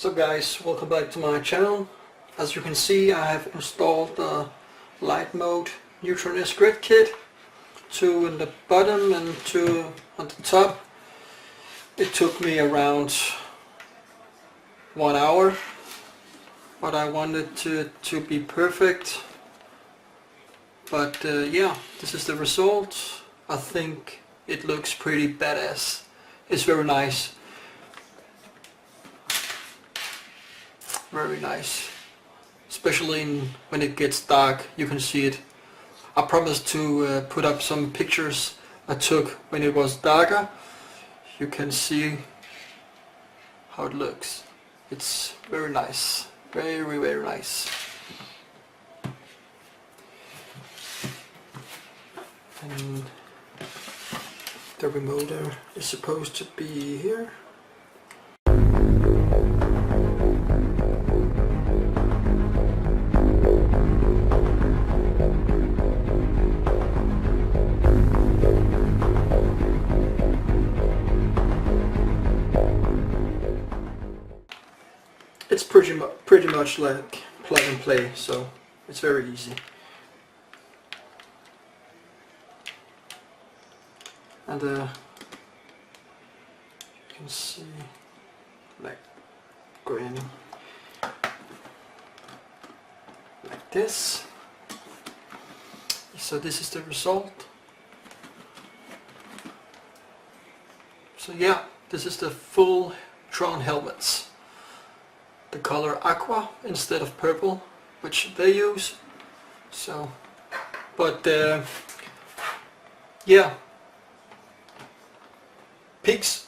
So guys, welcome back to my channel. As you can see, I have installed the LightMode Neutron S grid kit, 2 in the bottom and 2 on the top. It took me around 1 hour, but I wanted to be perfect. But yeah, this is the result. I think it looks pretty badass. It's very nice. Very nice. Especially when it gets dark, you can see it. I promised to put up some pictures I took when it was darker. You can see how it looks. It's very nice. Very, very nice. And the remote is supposed to be here. It's pretty much like plug and play, so it's very easy. And you can see like going like this. So this is the result. So yeah, this is the full TRON helmets. The color aqua instead of purple, which they use. So, but yeah, peace.